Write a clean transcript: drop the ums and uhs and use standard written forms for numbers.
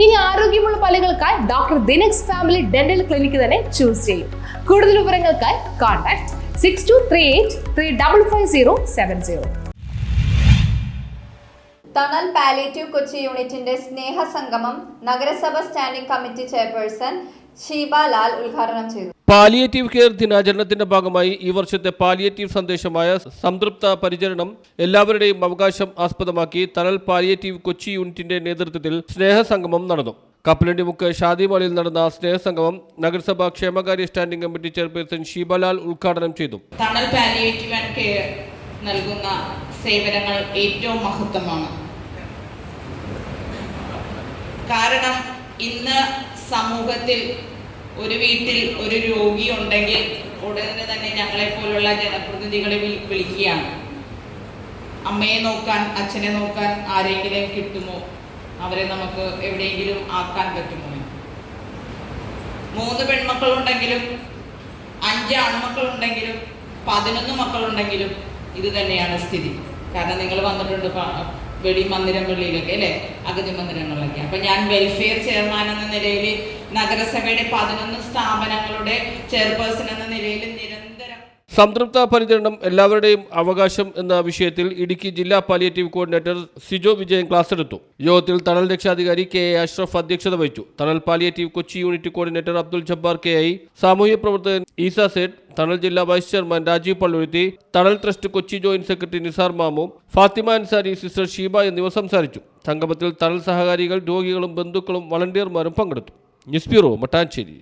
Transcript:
ഇനി ആരോഗ്യമുള്ള പല്ലുകൾക്കായി doctor ദിനക്സ് family dental clinic തന്നെ ചൂസ് ചെയ്യും. കൂടുതൽ വിവരങ്ങൾക്കായി കോൺടാക്ട് 6238355070. തണൽ പാലിയേറ്റീവ് കൊച്ചി യൂണിറ്റിന്റെ സ്നേഹസംഗമം നഗരസഭ standing committee chairperson Sheeba Lal ഉദ്ഘാടനം ചെയ്തു. പാലിയേറ്റീവ് കെയർ ദിനാചരണത്തിന്റെ ഭാഗമായി ഈ വർഷത്തെ പാലിയേറ്റീവ് സന്ദേശമായ സംതൃപ്ത പരിചരണം എല്ലാവരുടെയും അവകാശം ആസ്പദമാക്കി തണൽ പാലിയേറ്റീവ് കൊച്ചി യൂണിറ്റിന്റെ നേതൃത്വത്തിൽ സ്നേഹസംഗമം നടന്നു. കപ്പലണ്ടിമുക്ക് ഷാദി മാളിൽ നടന്ന സ്നേഹസംഗമം നഗരസഭാ ക്ഷേമകാര്യ സ്റ്റാൻഡിംഗ് കമ്മിറ്റി ചെയർപേഴ്സൺ ഷീബലാൽ ഉദ്ഘാടനം ചെയ്തു. തണൽ പാലിയേറ്റീവ് ആൻഡ് കെയർ നൽകുന്ന സേവനങ്ങൾ ഏറ്റവും മഹത്വമാണ്. കാരണം ഇന്ന് സമൂഹത്തിൽ ഒരു വീട്ടിൽ ഒരു രോഗി ഉണ്ടെങ്കിൽ ഉടനെ തന്നെ ഞങ്ങളെപ്പോലുള്ള ജനപ്രതിനിധികളെ വിളിക്കുകയാണ്. അമ്മയെ നോക്കാൻ, അച്ഛനെ നോക്കാൻ ആരെങ്കിലും കിട്ടുമോ, അവരെ നമുക്ക് എവിടെയെങ്കിലും ആക്കാൻ പറ്റുമോ. 3 പെൺമക്കളുണ്ടെങ്കിലും 5 ആൺമക്കളുണ്ടെങ്കിലും 11 മക്കളുണ്ടെങ്കിലും ഇത് തന്നെയാണ് സ്ഥിതി. കാരണം നിങ്ങൾ വന്നിട്ടുണ്ട് വെളിയിലൊക്കെ അല്ലേ, അഗതി മന്ദിരങ്ങളിലൊക്കെ. അപ്പം ഞാൻ വെൽഫെയർ ചെയർമാൻ എന്ന നിലയിൽ നഗരസഭയുടെ 11 സ്ഥാപനങ്ങളുടെ ചെയർപേഴ്സൺ എന്ന നിലയിൽ നിരന്തരം സംതൃപ്ത പരിചരണം എല്ലാവരുടെയും അവകാശം എന്ന വിഷയത്തിൽ ഇടുക്കി ജില്ലാ palliative coordinator Sijo Vijayan class എടുത്തു. യോഗത്തിൽ തണൽ രക്ഷാധികാരി കെ എ അഷ്റഫ് അധ്യക്ഷത വഹിച്ചു. തണൽ palliative Kochi unit coordinator Abdul Jabbar KI, സാമൂഹ്യ പ്രവർത്തകൻ ഈസ സേഠ്, തണൽ ജില്ലാ vice chairman Rajeev Palluruthy, Thanal trust Kochi joint secretary Nisar Mamu, Fathima Ansari, sister Sheeba എന്നിവർ സംസാരിച്ചു. സംഗമത്തിൽ തണൽ സഹകാരികൾ, രോഗികളും ബന്ധുക്കളും വളണ്ടിയർമാരും പങ്കെടുത്തു. News bureau, Mattancherry.